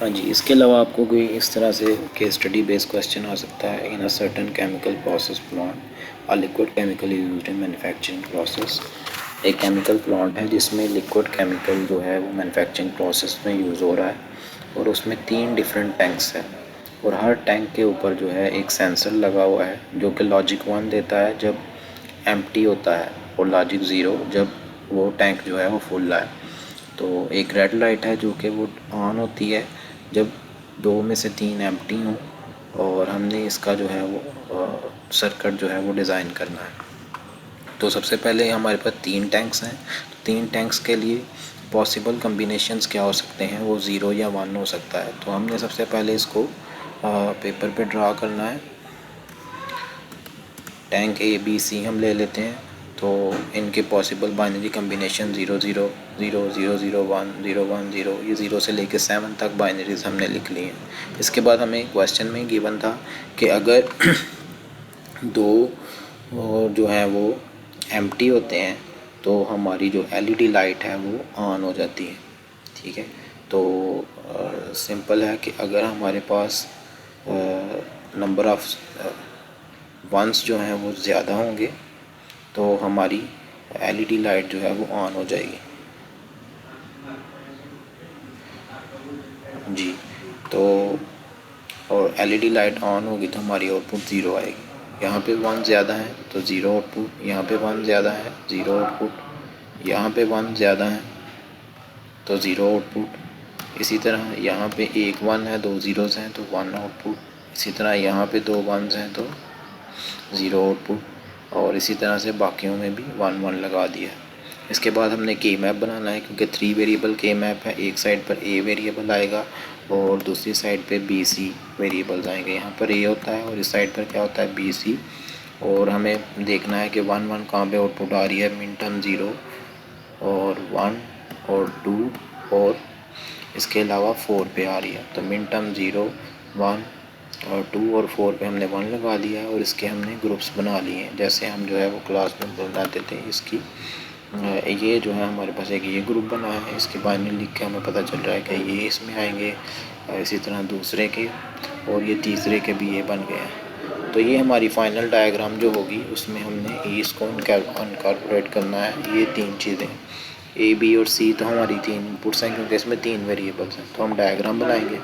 हाँ जी, इसके अलावा आपको कोई इस तरह से केस स्टडी बेस्ड क्वेश्चन आ सकता है। In a certain chemical process plant a liquid chemical used in manufacturing process. एक केमिकल प्लांट है जिसमें लिक्विड केमिकल जो है वो मैन्युफैक्चरिंग प्रोसेस में यूज़ हो रहा है और उसमें 3 डिफरेंट टैंक्स हैं और हर टैंक के ऊपर जो है एक सेंसर लगा हुआ है जो कि लॉजिक 1 देता है जब एम्प्टी होता है और लॉजिक 0 जब वो टैंक जो है वो फुल है। तो एक रेड लाइट है जो कि वो ऑन होती है जब 2 में से 3 एम्प्टी हों और हमने इसका जो है वो सर्किट जो है वो डिज़ाइन करना है। तो सबसे पहले हमारे पास 3 टैंक्स हैं। तो 3 टैंक्स के लिए पॉसिबल कम्बिनेशंस क्या हो सकते हैं, वो 0 या 1 हो सकता है। तो हमने सबसे पहले इसको पेपर पे ड्रा करना है। टैंक ए बी सी हम ले लेते हैं। तो इनके पॉसिबल बाइनरी कम्बिनेशन 0 0 0 0 0 1 0 1 0, ये 0 से लेकर 7 तक बाइनरीज हमने लिख ली हैं। इसके बाद हमें क्वेश्चन में गिवन था कि अगर दो जो है वो एम्प्टी होते हैं तो हमारी जो एलईडी लाइट है वो ऑन हो जाती है। ठीक है, तो सिंपल है कि अगर हमारे पास नंबर ऑफ़ वंस जो हैं वो ज़्यादा होंगे तो हमारी एलईडी लाइट जो है वो ऑन हो जाएगी जी। तो और एलईडी लाइट ऑन होगी तो हमारी आउटपुट 0 आएगी। यहाँ पे 1 ज़्यादा है तो 0 आउटपुट, यहाँ पे 1 ज़्यादा है 0 आउटपुट, यहाँ पे 1 ज़्यादा है तो 0 आउटपुट। इसी तरह यहाँ पे एक 1 है, 2 ज़ीरोज़ हैं तो 1 आउटपुट। इसी तरह यहाँ पे 2 1s हैं तो 0 आउटपुट और इसी तरह से बाकियों में भी 1 1 लगा दिया। इसके बाद हमने के मैप बनाना है क्योंकि 3 वेरिएबल के मैप है। एक साइड पर ए वेरिएबल आएगा और दूसरी साइड पे बी सी वेरिएबल्स आएंगे। यहाँ पर ए होता है और इस साइड पर क्या होता है बी सी। और हमें देखना है कि 1 1 कहाँ पे आउटपुट आ रही है। मिन टर्म 0 और 1 और 2 और इसके अलावा 4 पे आ रही है। तो मिन टर्म 0 1 और 2 और 4 पे हमने 1 लगा दिया है और इसके हमने ग्रुप्स बना लिए हैं जैसे हम जो है वो क्लास में बनाते थे। इसकी ये जो है हमारे पास एक ये ग्रुप बना है, इसके बाइनरी लिख के हमें पता चल रहा है कि ये इसमें आएंगे। इसी तरह दूसरे के और ये तीसरे के भी ये बन गए हैं। तो ये हमारी फाइनल डायग्राम जो होगी उसमें हमने इसको इनकॉर्पोरेट करना है। ये 3 चीज़ें ए बी और सी तो हमारी 3 इनपुट्स हैं क्योंकि इसमें 3 वेरिएबल्स हैं। तो हम डायग्राम बनाएंगे,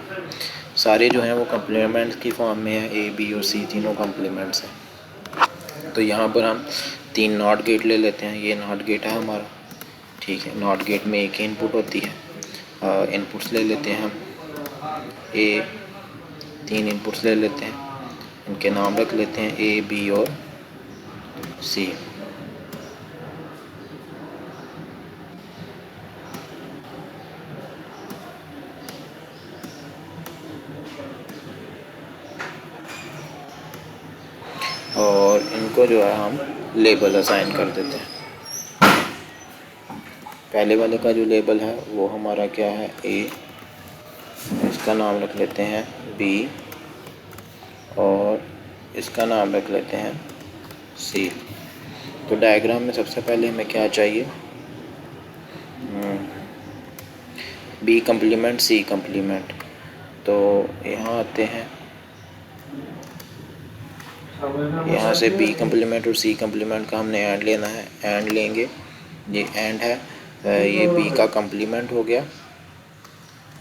सारे जो हैं वो कम्प्लीमेंट्स की फॉर्म में है। ए बी और सी तीनों कम्प्लीमेंट्स हैं। तो यहाँ पर हम 3 नॉट गेट ले लेते हैं। ये नॉट गेट है हमारा, ठीक है। नॉट गेट में एक ही इनपुट होती है। इनपुट्स ले लेते हैं हम ए, 3 इनपुट्स ले लेते हैं, इनके नाम रख लेते हैं ए बी और सी। और इनको जो है हम लेबल असाइन कर देते हैं। पहले वाले का जो लेबल है वो हमारा क्या है ए, इसका नाम रख लेते हैं बी और इसका नाम रख लेते हैं सी। तो डायग्राम में सबसे पहले हमें क्या चाहिए, बी कम्प्लीमेंट सी कम्प्लीमेंट। तो यहाँ आते हैं, यहाँ से बी कम्प्लीमेंट और सी कम्प्लीमेंट का हमने एंड लेना है। एंड लेंगे, ये एंड है, ये बी का कम्प्लीमेंट हो गया।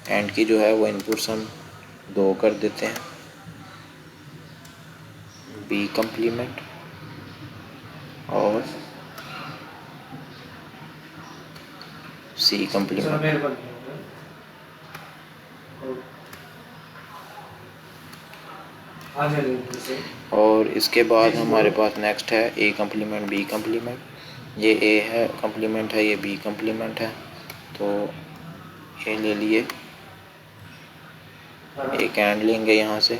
एंड की जो है वो इनपुट्स हम 2 कर देते हैं, बी कम्प्लीमेंट और सी कम्प्लीमेंट। और इसके बाद हमारे पास नेक्स्ट है ए कम्प्लीमेंट बी कम्प्लीमेंट। ये ए है कम्प्लीमेंट है, ये बी कम्प्लीमेंट है। तो ये ले लिए, एक एंड लेंगे यहाँ से,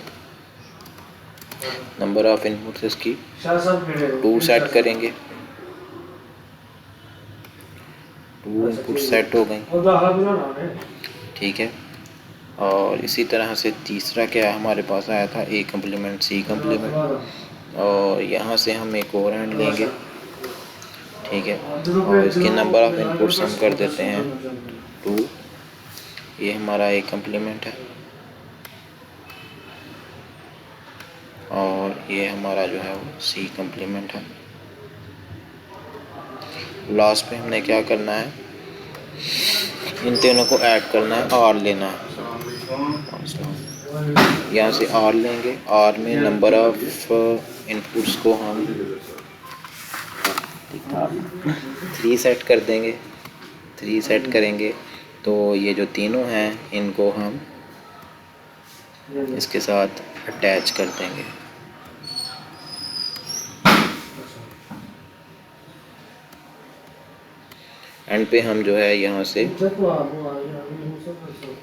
नंबर ऑफ इनपुट्स इसकी 2 सेट करेंगे, 2 इनपुट सेट हो गई, ठीक है। और इसी तरह से तीसरा क्या हमारे पास आया था ए कम्प्लीमेंट सी कम्प्लीमेंट। और यहाँ से हम एक और एंड लेंगे, ठीक है। और इसके नंबर ऑफ इनपुट्स हम कर देते हैं 2। ये हमारा ए कम्प्लीमेंट है और ये हमारा जो है वो सी कम्प्लीमेंट है। लास्ट पे हमने क्या करना है, इन तीनों को ऐड करना है, आर लेना है। यहाँ से आर लेंगे, आर में नंबर ऑफ इनपुट्स को हम 3 सेट कर देंगे। 3 सेट करेंगे तो ये जो तीनों हैं इनको हम इसके साथ अटैच कर देंगे। एंड पे हम जो है यहाँ से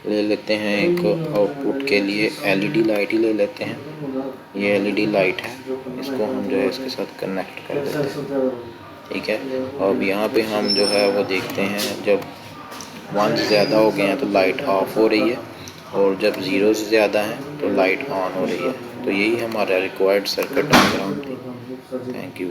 ले लेते हैं एक आउटपुट के लिए एलईडी लाइट ही ले लेते हैं। ये एलईडी लाइट है, इसको हम जो है इसके साथ कनेक्ट कर देते हैं, ठीक है। अब यहाँ पे हम जो है वो देखते हैं जब 1 ज़्यादा हो गए हैं तो लाइट ऑफ हो रही है, और जब 0 से ज़्यादा है तो लाइट ऑन हो रही है। तो यही हमारा रिक्वायर्ड सर्किट डायग्राम थी। Thank you.